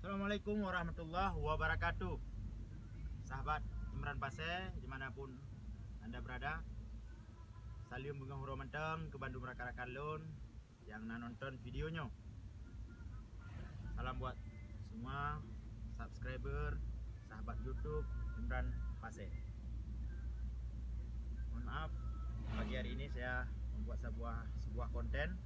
Assalamualaikum warahmatullahi wabarakatuh. Sahabat Imran Pasir dimanapun anda berada, salim bunga huro menteng ke Bandung rakan-rakan lun yang nonton videonya. Salam buat semua subscriber sahabat YouTube Imran Pasir. Mohon maaf, pagi hari ini saya membuat sebuah konten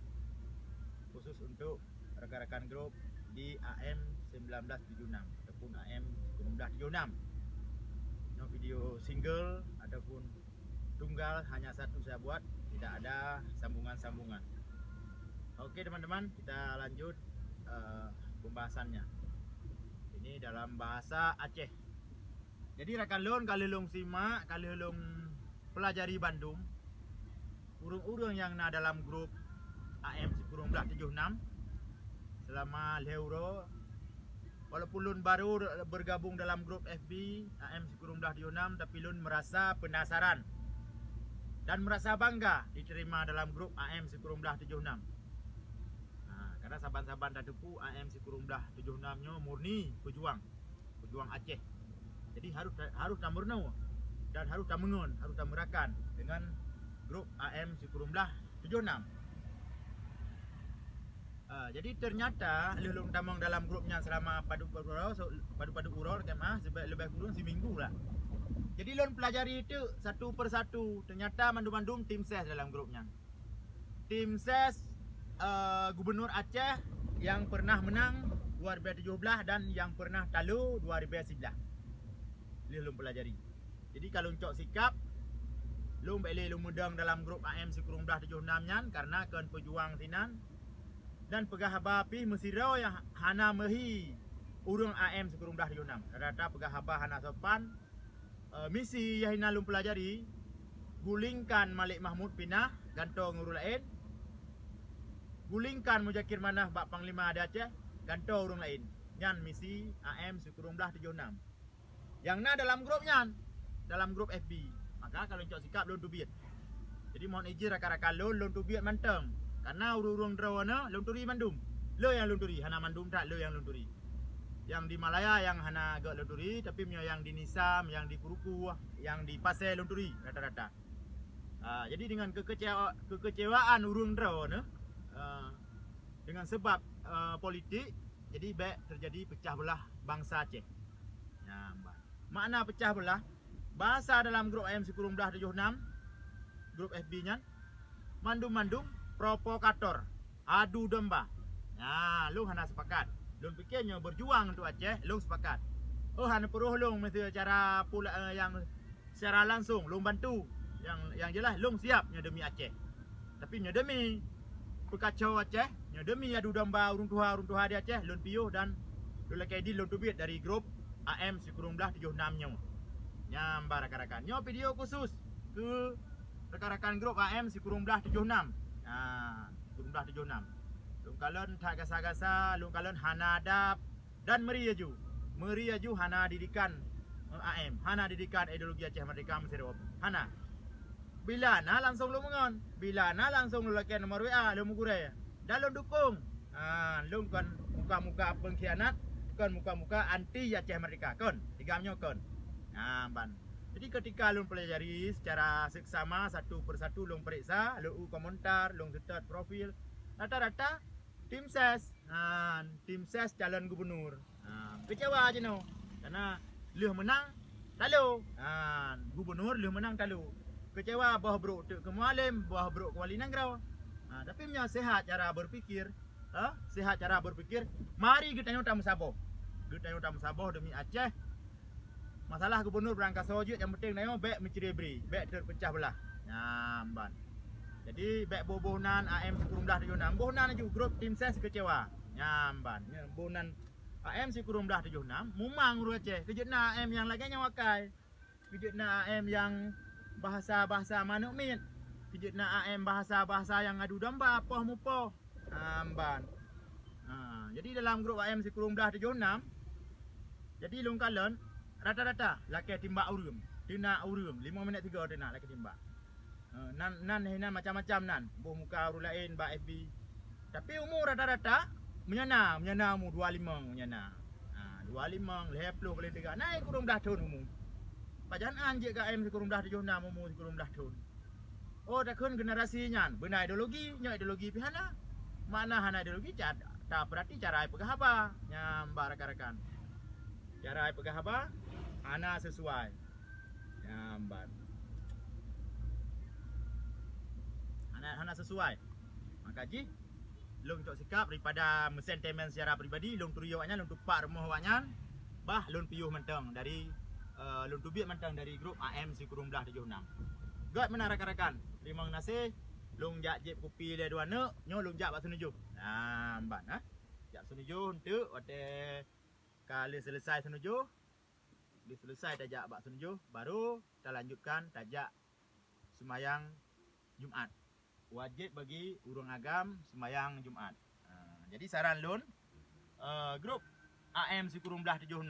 khusus untuk rekan-rekan grup di AM 1976 ataupun AM 1976. No video single ataupun tunggal, hanya satu saya buat, tidak ada sambungan-sambungan. Oke teman-teman, kita lanjut pembahasannya. Ini dalam bahasa Aceh. Jadi rekan lon kalau long simak, kalau long pelajari Bandung, urung-urung yang na dalam grup AM 1976 selama leuro, walaupun lun baru bergabung dalam grup FB AM 1976, tapi lun merasa penasaran dan merasa bangga diterima dalam grup AM 1976. Karena saban-saban dadeku AM 1976 nya murni pejuang Aceh. Jadi harus tamurno dan harus tamungun, harus tamurakan dengan grup AM 1976. Jadi ternyata lelung tamang dalam grupnya selama padu urol kemah lebih kurang seminggu lah. Jadi lon pelajari itu satu persatu. Ternyata mandum-mandum tim ses dalam grupnya. Tim ses Gubernur Aceh yang pernah menang 2017 dan yang pernah talu 2011. Lelung pelajari. Jadi kalau uncok sikap lung beli lung mudang dalam grup AM 1976 nyan karena kan pejuang sinan dan pegah haba pi mesirau yang hana mehi urung AM 1976. Rata pegah haba hana sopan misi yang lum pelajari gulingkan Malik Mahmud pinah gantong urung lain, gulingkan Mujakir Manaf bak Panglima ada Aceh gantong urung lain. Nyan misi AM 1976 yang na dalam grupnya, dalam grup FB. Maka kalau cok sikap lon tubit. Jadi mohon izin rakan-rakan lon tubit manteng. Karena urung-urung drawana lunturi mandum. Lo yang lunturi, hana mandum tak lo yang lunturi. Yang di Malaya yang hana agak lunturi, tapi yang di Nisam, yang di Kuruku, yang di Pasir lunturi rata-rata. Jadi dengan kekecewaan urung drawana, dengan sebab politik, jadi baik terjadi pecah belah bangsa Aceh. Makna pecah belah bahasa dalam grup AM 1976, grup FB-nya, mandum-mandum provokator, adu domba. Lu hana sepakat. Lu fikirnya berjuang untuk Aceh, lu sepakat. Oh hana peruh lu mesti cara pula yang secara langsung lu bantu. Yang jelas lu siap nya demi Aceh. Tapi nya demi pekacau Aceh, nya demi adu domba urung tuha di Aceh, lu piuh dan lu lakai di lu tubit dari grup AM 1976 nya. Nyambar rakan-rakan. Nyo video khusus ke rekan-rekan grup AM 1976. 1976. Lung kalon tak gasa-gasa, lung kalon hana adab dan meriaju. Meriaju hana didikan AM, hana didikan ideologi Aceh Merdeka Mesir. Hana. Bila na langsung lu mengon, bila na langsung lu lakian nomor WA lu mugure. Dan lu dukung. Lung kan muka-muka pengkhianat, kan muka-muka anti Aceh Merdeka kon. Tigamnya kon. Ban. Jadi ketika lung pelajari secara seksama satu persatu lung periksa, lung komentar, lung setat profil, rata-rata tim ses calon gubernur. Kecewa aja no. Karena lu menang talu. Gubernur lu menang talu. Kecewa bah bro ke Mualim, bah bro ke Wali Nangrau. Tapi punya sehat cara berpikir, sehat cara berpikir. Mari kita nyota musabah. Kita nyota musabah demi Aceh. Masalah gubernur berangkat sojud yang penting nayo baik mencuri beri, baik terpecah belah. Nyamban. Jadi baik bobonan AM 1976, bobonan ju grup tim ses kecewa. Nyamban. Bobonan AM 1976 mumang uru Aceh. Kejutna AM yang lagi nyawakai. Kejutna AM yang bahasa-bahasa manukmit. Kejutna AM bahasa-bahasa yang adu domba poh mupoh. Nyamban. Jadi dalam grup AM 1976, jadi lung kalon rata-rata laki timbak urum. Tina urum 5 minit 3 tina laki timbak. Nan macam-macam nan. Buh muka urut lain ba FB. Tapi umur rata-rata menyana umur 25 menyana. 25 lepluh kali 3 naik kurung dah tahun umum. Pajan anjek ka AM kurung dah 76 umum kurung dah tahun. Oh dah kun generasi nyan benar ideologi nya ideologi pihana. Mana hana ideologi tak berarti cara ai pegah haba nyambar rekan-rekan. Cara ai pegah haba hana sesuai. Nyambar. Hana sesuai. Maka ji long cok sikap daripada sentimen secara pribadi long turiyo wanya long tupak rumah wanya bah long piyuh mentang dari long tubik mentang dari grup AM si kurung belah 76. God mana rekan-rekan. Terima kasih. Long jak jep kopi dia dua nak nyo long jak bak sunuju. Nambat ha. Jak sunuju untuk wate kali selesai sunuju. Di selesai tajak bak sunuju baru kita lanjutkan tajak semayang Jumat. Wajib bagi urang agam semayang Jumat. Jadi saran lun grup AM si kurung belah 76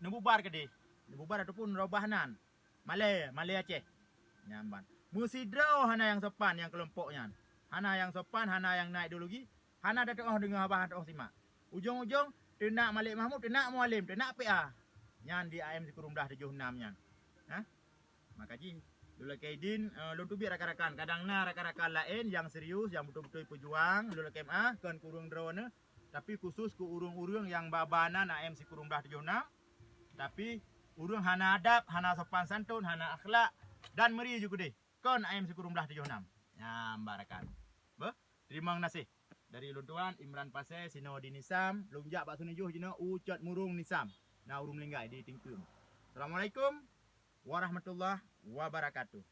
nebubar ke deh. Nebubar ataupun robahnan. Malay Aceh. Nyamban. Musi draw hana yang sopan yang kelompoknya. Hana yang sopan, hana yang naik ideologi. Hana dah tengah dengar bahan tengah simak. Ujung-ujung tenak Malik Mahmud, tenak Mualim, tenak PA. Nyan di AM si kurung belah 76 nyan. Ha? Maka ji Lula Kaidin, lun tubi rakan-rakan. Kadang-kadang rakan-rakan lain yang serius, yang betul-betul pejuang, Lula KMA, kan kurung drone. Tapi khusus ke urung-urung yang babanan AM si kurung belah 76. Tapi urung hana adab, hana sopan santun, hana akhlak. Dan meri juga deh. Kon AM si kurung belah 76. Nyambarakan. Terima kasih. Dari luntuan Imran Pasai, Sino di Nisam, Lungjak Bak Sunujuh, Jino Ucat Murung Nisam. Nah urung linggai di Tingkum. Assalamualaikum warahmatullahi wabarakatuh.